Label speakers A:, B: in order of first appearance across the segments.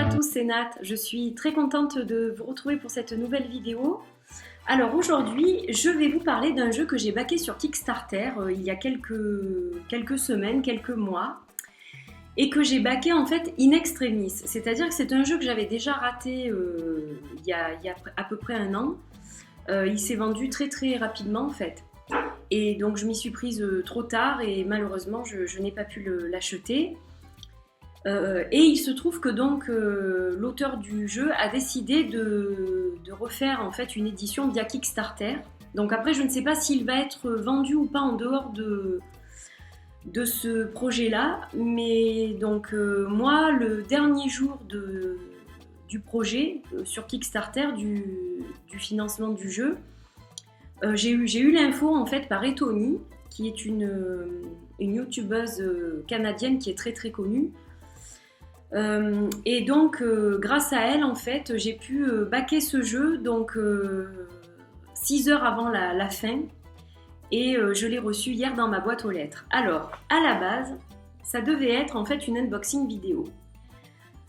A: à tous, c'est Nat. Je suis très contente de vous retrouver pour cette nouvelle vidéo. Alors aujourd'hui, je vais vous parler d'un jeu que j'ai backé sur Kickstarter il y a quelques semaines, quelques mois, et que j'ai backé en fait in extremis. C'est-à-dire que c'est un jeu que j'avais déjà raté il y a à peu près un an. Il s'est vendu très très rapidement en fait. Et donc je m'y suis prise trop tard et malheureusement je n'ai pas pu l'acheter. Et il se trouve que donc l'auteur du jeu a décidé de refaire en fait une édition via Kickstarter. Donc après je ne sais pas s'il va être vendu ou pas en dehors de ce projet-là, mais donc moi le dernier jour du projet sur Kickstarter du financement du jeu, j'ai eu l'info en fait par Etony, qui est une youtubeuse canadienne qui est très très connue. Et donc grâce à elle en fait j'ai pu backer ce jeu donc 6 heures avant la fin et je l'ai reçu hier dans ma boîte aux lettres. Alors à la base ça devait être en fait une unboxing vidéo,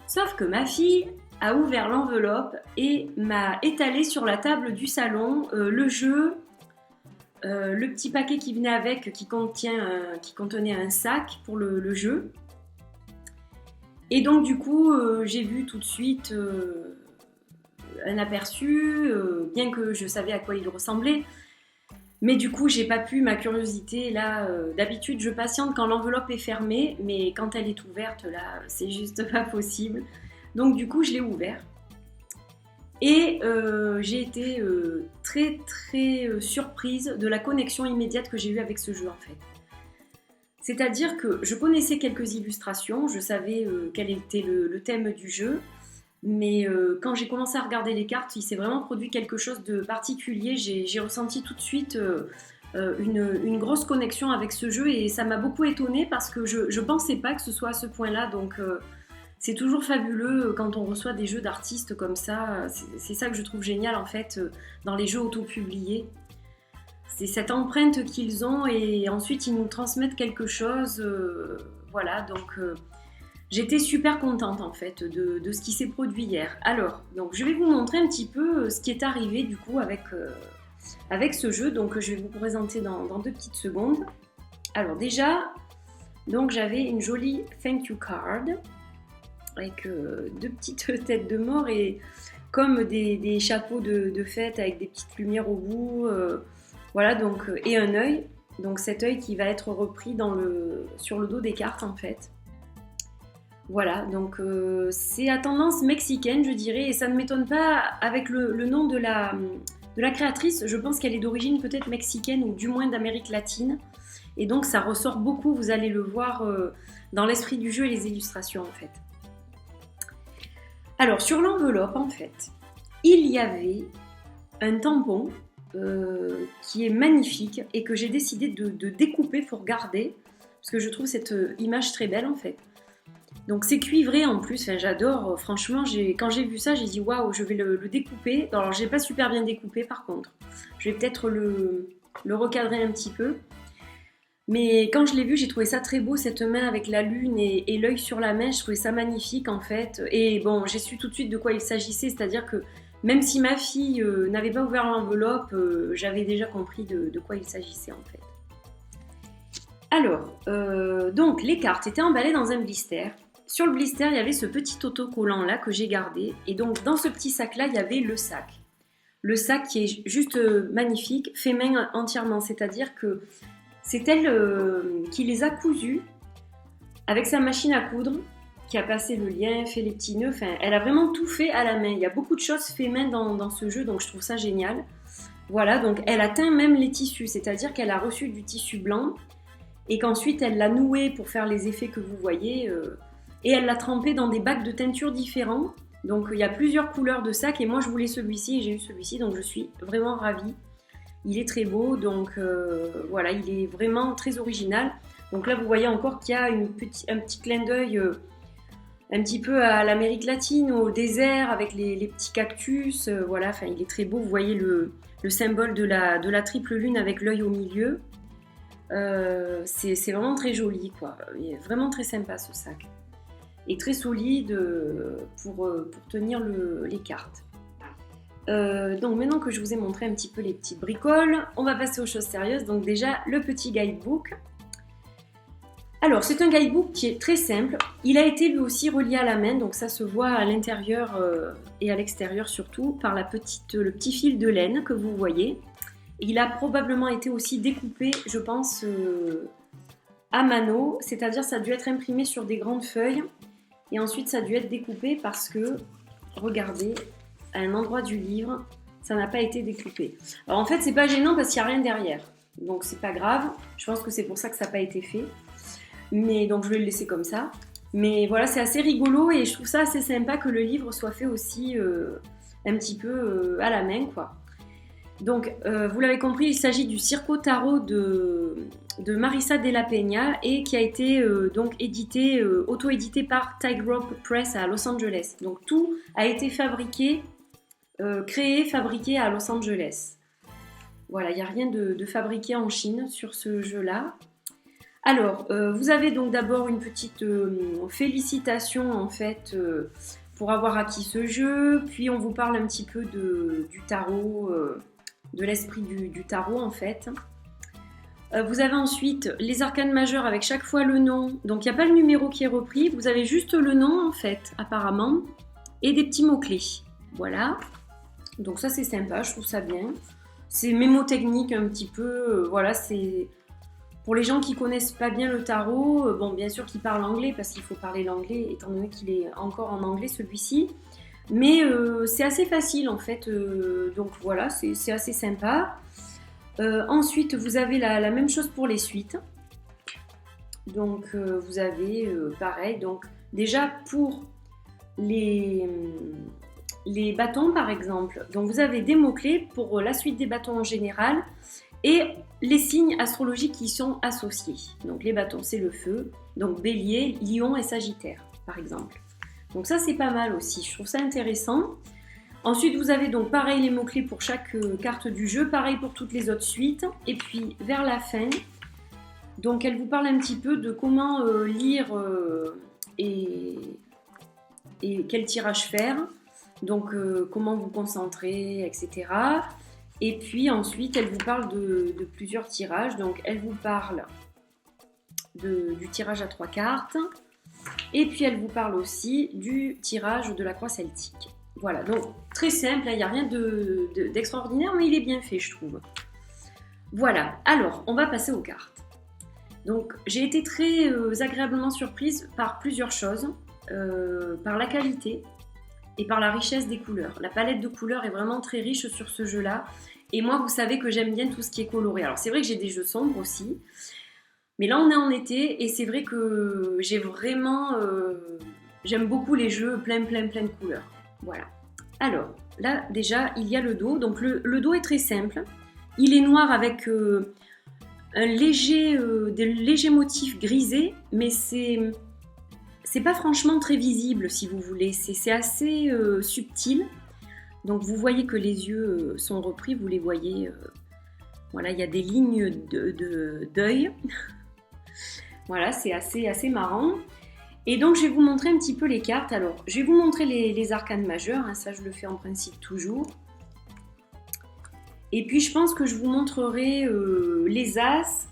A: sauf que ma fille a ouvert l'enveloppe et m'a étalé sur la table du salon le jeu, le petit paquet qui venait avec qui contenait un sac pour le jeu. Et donc du coup, j'ai vu tout de suite un aperçu, bien que je savais à quoi il ressemblait. Mais du coup, j'ai pas pu, ma curiosité, là, d'habitude, je patiente quand l'enveloppe est fermée, mais quand elle est ouverte, là, c'est juste pas possible. Donc du coup, je l'ai ouvert. Et j'ai été très très surprise de la connexion immédiate que j'ai eue avec ce jeu en fait. C'est-à-dire que je connaissais quelques illustrations, je savais quel était le thème du jeu, mais quand j'ai commencé à regarder les cartes, il s'est vraiment produit quelque chose de particulier. J'ai ressenti tout de suite une grosse connexion avec ce jeu et ça m'a beaucoup étonnée parce que je ne pensais pas que ce soit à ce point-là. Donc c'est toujours fabuleux quand on reçoit des jeux d'artistes comme ça. C'est ça que je trouve génial en fait dans les jeux auto-publiés. C'est cette empreinte qu'ils ont et ensuite ils nous transmettent quelque chose. Voilà, donc j'étais super contente en fait de ce qui s'est produit hier. Alors, donc je vais vous montrer un petit peu ce qui est arrivé du coup avec ce jeu. Donc je vais vous présenter dans 2 petites secondes. Alors déjà, donc j'avais une jolie thank you card avec 2 petites têtes de mort et comme des chapeaux de fête avec des petites lumières au bout. Voilà, donc, et un œil, donc cet œil qui va être repris sur le dos des cartes en fait. Voilà, donc c'est à tendance mexicaine je dirais, et ça ne m'étonne pas avec le nom de la créatrice, je pense qu'elle est d'origine peut-être mexicaine ou du moins d'Amérique latine, et donc ça ressort beaucoup, vous allez le voir dans l'esprit du jeu et les illustrations en fait. Alors sur l'enveloppe en fait, il y avait un tampon qui est magnifique et que j'ai décidé de découper pour garder parce que je trouve cette image très belle en fait. Donc c'est cuivré en plus, enfin, j'adore, franchement quand j'ai vu ça j'ai dit waouh, je vais le découper. Alors j'ai pas super bien découpé par contre, je vais peut-être le recadrer un petit peu, mais quand je l'ai vu j'ai trouvé ça très beau, cette main avec la lune et l'œil sur la main, je trouvais ça magnifique en fait. Et bon, j'ai su tout de suite de quoi il s'agissait, c'est-à-dire que même si ma fille n'avait pas ouvert l'enveloppe, j'avais déjà compris de quoi il s'agissait en fait. Alors, donc les cartes étaient emballées dans un blister. Sur le blister, il y avait ce petit autocollant là que j'ai gardé. Et donc dans ce petit sac là, il y avait le sac. Le sac qui est juste magnifique, fait main entièrement. C'est-à-dire que c'est elle qui les a cousus avec sa machine à coudre, qui a passé le lien, fait les petits nœuds, enfin, elle a vraiment tout fait à la main. Il y a beaucoup de choses fait main dans ce jeu, donc je trouve ça génial. Voilà, donc elle a teint même les tissus, c'est-à-dire qu'elle a reçu du tissu blanc et qu'ensuite elle l'a noué pour faire les effets que vous voyez et elle l'a trempé dans des bacs de teinture différents. Donc il y a plusieurs couleurs de sacs et moi je voulais celui-ci et j'ai eu celui-ci, donc je suis vraiment ravie. Il est très beau, donc voilà, il est vraiment très original. Donc là vous voyez encore qu'il y a un petit clin d'œil un petit peu à l'Amérique latine, au désert, avec les petits cactus, voilà, enfin il est très beau, vous voyez le symbole de la triple lune avec l'œil au milieu, c'est vraiment très joli, quoi, il est vraiment très sympa ce sac. et très solide pour tenir les cartes. Donc maintenant que je vous ai montré un petit peu les petites bricoles, on va passer aux choses sérieuses. Donc déjà le petit guidebook. Alors c'est un guidebook qui est très simple. Il a été lui aussi relié à la main, donc ça se voit à l'intérieur et à l'extérieur surtout par le petit fil de laine que vous voyez. Il a probablement été aussi découpé, je pense, à mano, c'est-à-dire ça a dû être imprimé sur des grandes feuilles et ensuite ça a dû être découpé parce que, regardez, à un endroit du livre, ça n'a pas été découpé. Alors en fait, c'est pas gênant parce qu'il n'y a rien derrière, donc c'est pas grave. Je pense que c'est pour ça que ça n'a pas été fait. Mais donc je vais le laisser comme ça. Mais voilà, c'est assez rigolo et je trouve ça assez sympa que le livre soit fait aussi un petit peu à la main, quoi. Donc, vous l'avez compris, il s'agit du Circo Tarot de Marisa de la Peña et qui a été donc édité, auto-édité par Tightrope Press à Los Angeles. Donc, tout a été fabriqué à Los Angeles. Voilà, il n'y a rien de fabriqué en Chine sur ce jeu-là. Alors, vous avez donc d'abord une petite félicitation en fait pour avoir acquis ce jeu, puis on vous parle un petit peu du tarot, de l'esprit du tarot en fait. Vous avez ensuite les arcanes majeures avec chaque fois le nom, donc il n'y a pas le numéro qui est repris, vous avez juste le nom en fait apparemment, et des petits mots-clés. Voilà, donc ça c'est sympa, je trouve ça bien. C'est mémotechnique un petit peu, voilà, c'est... Pour les gens qui connaissent pas bien le tarot, bon bien sûr qu'ils parlent anglais parce qu'il faut parler l'anglais étant donné qu'il est encore en anglais celui-ci, mais c'est assez facile en fait, donc voilà, c'est assez sympa. Ensuite vous avez la même chose pour les suites, donc vous avez pareil, donc déjà pour les bâtons par exemple, donc vous avez des mots-clés pour la suite des bâtons en général, et les signes astrologiques qui y sont associés. Donc les bâtons, c'est le feu. Donc Bélier, Lion et Sagittaire, par exemple. Donc ça, c'est pas mal aussi. Je trouve ça intéressant. Ensuite, vous avez donc pareil les mots-clés pour chaque carte du jeu. Pareil pour toutes les autres suites. Et puis, vers la fin, donc elle vous parle un petit peu de comment lire et quel tirage faire. Donc, comment vous concentrer, etc. Et puis ensuite, elle vous parle de plusieurs tirages. Donc, elle vous parle du tirage à 3 cartes. Et puis, elle vous parle aussi du tirage de la croix celtique. Voilà, donc très simple, il n'y a rien d'extraordinaire, mais il est bien fait, je trouve. Voilà, alors, on va passer aux cartes. Donc, j'ai été très agréablement surprise par plusieurs choses. Par la qualité et par la richesse des couleurs. La palette de couleurs est vraiment très riche sur ce jeu-là. Et moi, vous savez que j'aime bien tout ce qui est coloré. Alors, c'est vrai que j'ai des jeux sombres aussi. Mais là, on est en été et c'est vrai que j'aime beaucoup les jeux plein de couleurs. Voilà. Alors, là, déjà, il y a le dos. Donc, le dos est très simple. Il est noir avec des légers motifs grisés, mais c'est pas franchement très visible si vous voulez, c'est assez subtil, donc vous voyez que les yeux sont repris, vous les voyez, voilà, il y a des lignes d'œil, voilà, c'est assez marrant. Et donc je vais vous montrer un petit peu les cartes. Alors je vais vous montrer les arcanes majeures, hein, ça je le fais en principe toujours, et puis je pense que je vous montrerai les as.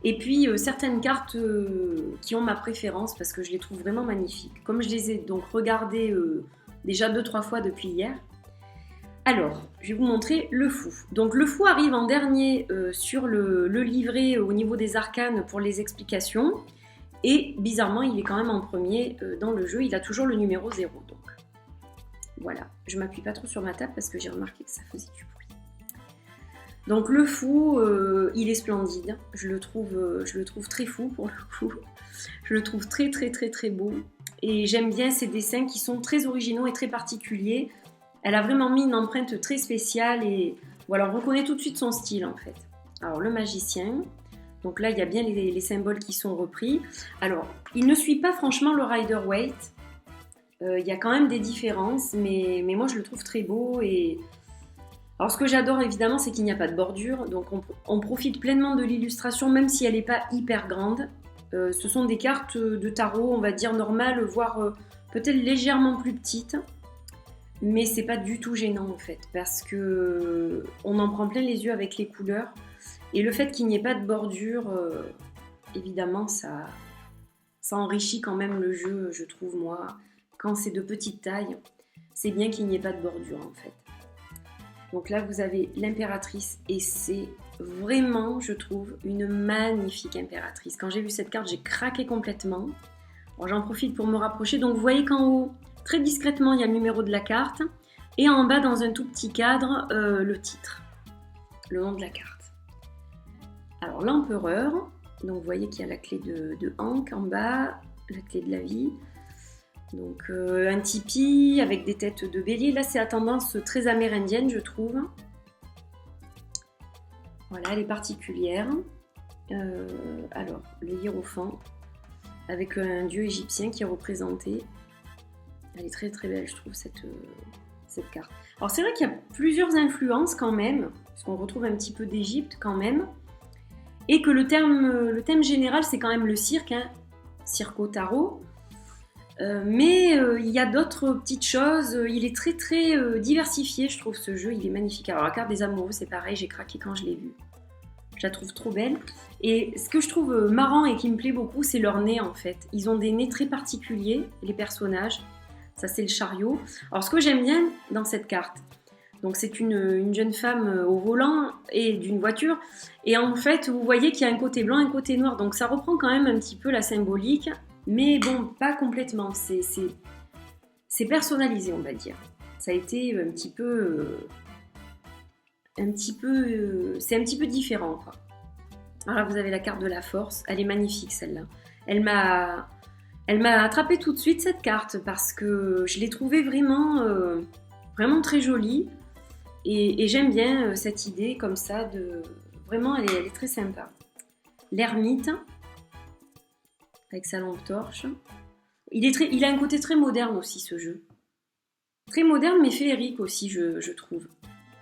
A: Et puis certaines cartes qui ont ma préférence parce que je les trouve vraiment magnifiques. Comme je les ai donc regardées déjà 2-3 fois depuis hier. Alors, je vais vous montrer le fou. Donc le fou arrive en dernier sur le livret au niveau des arcanes pour les explications. Et bizarrement, il est quand même en premier dans le jeu. Il a toujours le numéro 0. Donc voilà, je m'appuie pas trop sur ma table parce que j'ai remarqué que ça faisait du bruit. Donc le fou, il est splendide, je le trouve très fou pour le coup, je le trouve très beau et j'aime bien ses dessins qui sont très originaux et très particuliers. Elle a vraiment mis une empreinte très spéciale et voilà, on reconnaît tout de suite son style en fait. Alors le magicien, donc là il y a bien les symboles qui sont repris. Alors il ne suit pas franchement le Rider-Waite, il y a quand même des différences mais moi je le trouve très beau et... Alors ce que j'adore évidemment c'est qu'il n'y a pas de bordure, donc on profite pleinement de l'illustration même si elle n'est pas hyper grande. Ce sont des cartes de tarot, on va dire normales, voire peut-être légèrement plus petites. Mais c'est pas du tout gênant en fait, parce que on en prend plein les yeux avec les couleurs. Et le fait qu'il n'y ait pas de bordure, évidemment, ça enrichit quand même le jeu, je trouve moi. Quand c'est de petite taille, c'est bien qu'il n'y ait pas de bordure en fait. Donc là, vous avez l'impératrice et c'est vraiment, je trouve, une magnifique impératrice. Quand j'ai vu cette carte, j'ai craqué complètement. Alors j'en profite pour me rapprocher. Donc vous voyez qu'en haut, très discrètement, il y a le numéro de la carte. Et en bas, dans un tout petit cadre, le titre, le nom de la carte. Alors l'empereur, donc vous voyez qu'il y a la clé de Ankh en bas, la clé de la vie. Donc un tipi avec des têtes de bélier. Là, c'est à tendance très amérindienne, je trouve. Voilà, elle est particulière. Alors, le hiérophant avec un dieu égyptien qui est représenté. Elle est très très belle, je trouve, cette carte. Alors, c'est vrai qu'il y a plusieurs influences quand même, parce qu'on retrouve un petit peu d'Égypte quand même. Et que le thème général, c'est quand même le cirque, hein, cirque au tarot. Mais il y a d'autres petites choses. Il est très très diversifié, je trouve, ce jeu. Il est magnifique. Alors la carte des amoureux, c'est pareil, j'ai craqué quand je l'ai vue. Je la trouve trop belle. Et ce que je trouve marrant et qui me plaît beaucoup, c'est leur nez en fait. Ils ont des nez très particuliers, les personnages. Ça, c'est le chariot. Alors ce que j'aime bien dans cette carte, donc c'est une jeune femme au volant et d'une voiture. Et en fait, vous voyez qu'il y a un côté blanc, un côté noir. Donc ça reprend quand même un petit peu la symbolique. Mais bon, pas complètement. C'est personnalisé, on va dire. Ça a été un petit peu... c'est un petit peu différent, quoi. Alors là, vous avez la carte de la force. Elle est magnifique, celle-là. Elle m'a attrapée tout de suite, cette carte, parce que je l'ai trouvée vraiment, vraiment très jolie. Et j'aime bien cette idée comme ça de... Vraiment, elle est très sympa. L'ermite, avec sa lampe torche. Il a un côté très moderne aussi, ce jeu. Très moderne, mais féerique aussi, je trouve.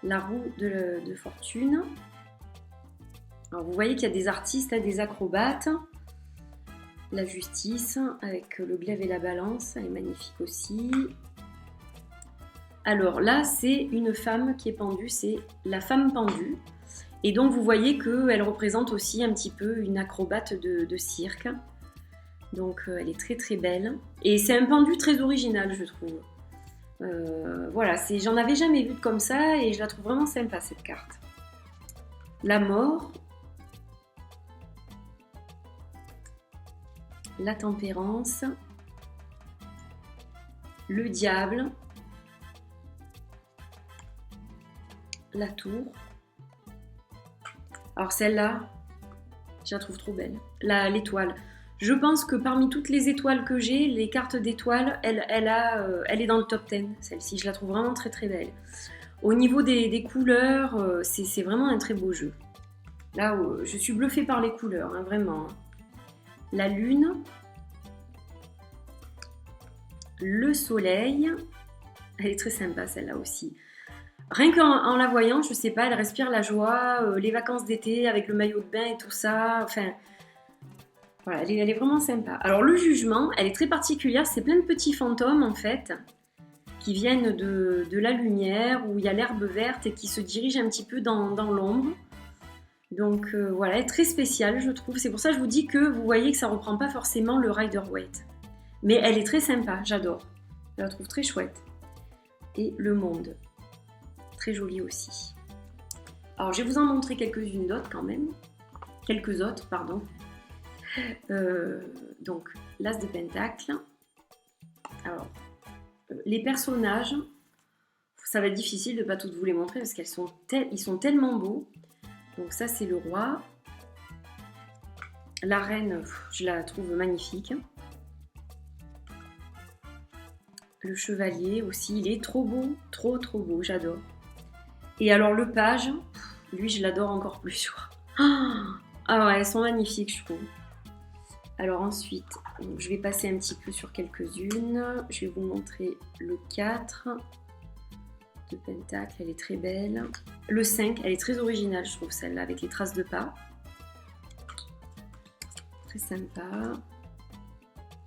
A: La roue de fortune. Alors, vous voyez qu'il y a des artistes, des acrobates. La justice, avec le glaive et la balance. Elle est magnifique aussi. Alors là, c'est une femme qui est pendue, c'est la femme pendue. Et donc, vous voyez qu'elle représente aussi un petit peu une acrobate de cirque. Donc, elle est très très belle. Et c'est un pendu très original, je trouve. Voilà, j'en avais jamais vu comme ça et je la trouve vraiment sympa, cette carte. La mort. La tempérance. Le diable. La tour. Alors celle-là, je la trouve trop belle. L'étoile. Je pense que parmi toutes les étoiles que j'ai, les cartes d'étoiles, elle est dans le top 10, celle-ci. Je la trouve vraiment très très belle. Au niveau des couleurs, c'est vraiment un très beau jeu. Là, je suis bluffée par les couleurs, hein, vraiment. La lune. Le soleil. Elle est très sympa, celle-là aussi. Rien qu'en la voyant, je sais pas, elle respire la joie, les vacances d'été avec le maillot de bain et tout ça. Enfin, voilà, elle est vraiment sympa. Alors le jugement, elle est très particulière, c'est plein de petits fantômes en fait, qui viennent de la lumière, où il y a l'herbe verte et qui se dirigent un petit peu dans l'ombre. Donc voilà, elle est très spéciale je trouve. C'est pour ça que je vous dis que vous voyez que ça reprend pas forcément le Rider-Waite. Mais elle est très sympa, j'adore. Je la trouve très chouette. Et le monde. Très jolie aussi. Alors je vais vous en montrer quelques-unes d'autres quand même. Quelques autres, pardon. Donc, l'As de Pentacle. Alors, les personnages, ça va être difficile de ne pas toutes vous les montrer parce qu'ils sont tellement beaux. Donc ça, c'est le roi. La reine, je la trouve magnifique. Le chevalier aussi, il est trop beau, trop beau, j'adore. Et alors le page, lui, je l'adore encore plus. Ah ouais, elles sont magnifiques, je trouve. Alors ensuite, je vais passer un petit peu sur quelques-unes. Je vais vous montrer le 4 de Pentacle, elle est très belle. Le 5, elle est très originale, je trouve, celle-là, avec les traces de pas. très sympa.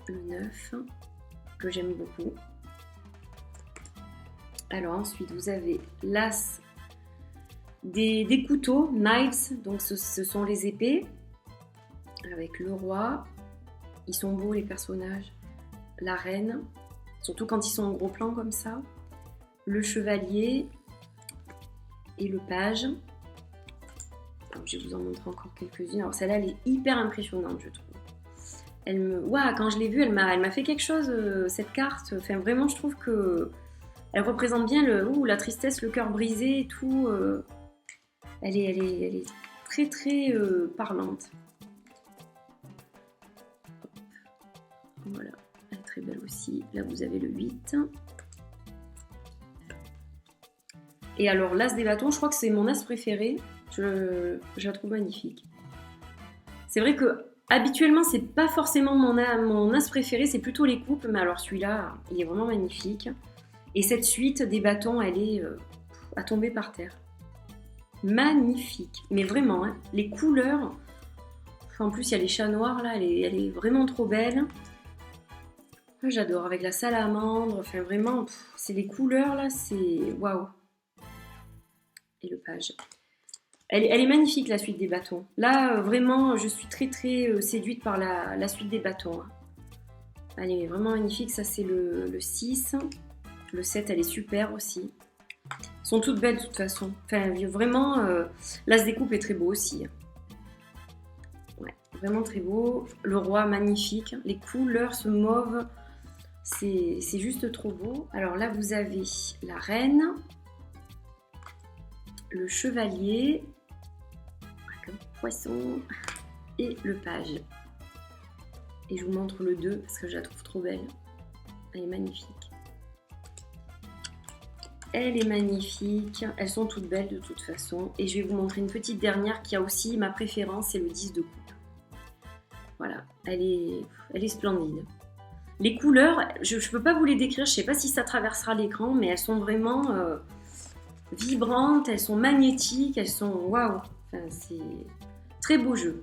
A: Le 9, que j'aime beaucoup. Alors ensuite, vous avez l'as des couteaux, knives, donc ce sont les épées, avec le roi. Ils sont beaux les personnages. La reine, surtout quand ils sont en gros plan comme ça. Le chevalier et le page. Alors, je vais vous en montrer encore quelques-unes. Alors celle-là, elle est hyper impressionnante, je trouve. Ouah, quand je l'ai vue, elle m'a fait quelque chose, cette carte. Enfin, vraiment, je trouve que elle représente bien la tristesse, le cœur brisé et tout. Elle est très très parlante. Voilà, elle est très belle aussi. Là, vous avez le 8. Et alors, l'as des bâtons, je crois que c'est mon as préféré. Je la trouve magnifique. C'est vrai que habituellement, c'est pas forcément mon as préféré, c'est plutôt les coupes, mais alors celui-là, il est vraiment magnifique. Et cette suite des bâtons, elle est à tomber par terre. Magnifique, mais vraiment, hein, les couleurs. En plus, il y a les chats noirs là, elle est vraiment trop belle. J'adore, avec la salamandre, enfin vraiment, c'est les couleurs là, c'est waouh. Et le page. Elle est magnifique la suite des bâtons. Là, vraiment, je suis très très séduite par la suite des bâtons. Elle est vraiment magnifique, ça c'est le 6. Le 7, elle est super aussi. Elles sont toutes belles de toute façon. Enfin, vraiment, l'as des coupes est très beau aussi. Ouais, vraiment très beau. Le roi, magnifique. Les couleurs, ce mauve, c'est juste trop beau. Alors là, vous avez la reine, le chevalier, comme poisson, et le page. Et je vous montre le 2 parce que je la trouve trop belle. Elle est magnifique. Elle est magnifique. Elles sont toutes belles de toute façon. Et je vais vous montrer une petite dernière qui a aussi ma préférence, c'est le 10 de coupe. Voilà, elle est splendide. Les couleurs, je ne peux pas vous les décrire, je ne sais pas si ça traversera l'écran, mais elles sont vraiment vibrantes, elles sont magnétiques, elles sont waouh. Enfin, c'est très beau jeu.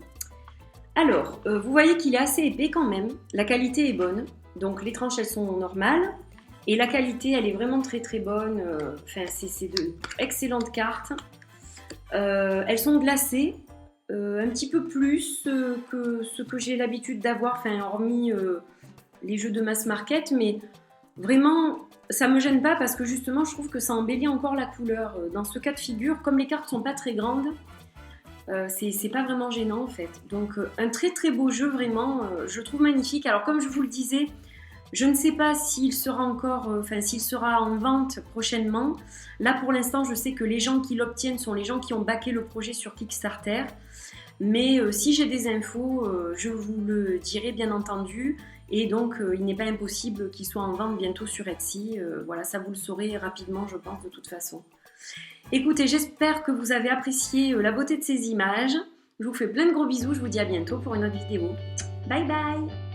A: Alors, vous voyez qu'il est assez épais quand même. La qualité est bonne. Donc les tranches, elles sont normales. Et la qualité, elle est vraiment très très bonne. Enfin, c'est de excellentes cartes. Elles sont glacées. Un petit peu plus que ce que j'ai l'habitude d'avoir, enfin, hormis les jeux de mass market. Mais vraiment, ça me gêne pas parce que justement, je trouve que ça embellit encore la couleur. Dans ce cas de figure, comme les cartes sont pas très grandes, c'est pas vraiment gênant en fait. Donc un très très beau jeu vraiment, je trouve magnifique. Alors comme je vous le disais, je ne sais pas s'il sera encore, s'il sera en vente prochainement. Là pour l'instant, je sais que les gens qui l'obtiennent sont les gens qui ont backé le projet sur Kickstarter. Mais si j'ai des infos, je vous le dirai bien entendu. Et donc il n'est pas impossible qu'il soit en vente bientôt sur Etsy. Voilà, ça vous le saurez rapidement, je pense, de toute façon. Écoutez, j'espère que vous avez apprécié la beauté de ces images. Je vous fais plein de gros bisous, je vous dis à bientôt pour une autre vidéo. Bye bye!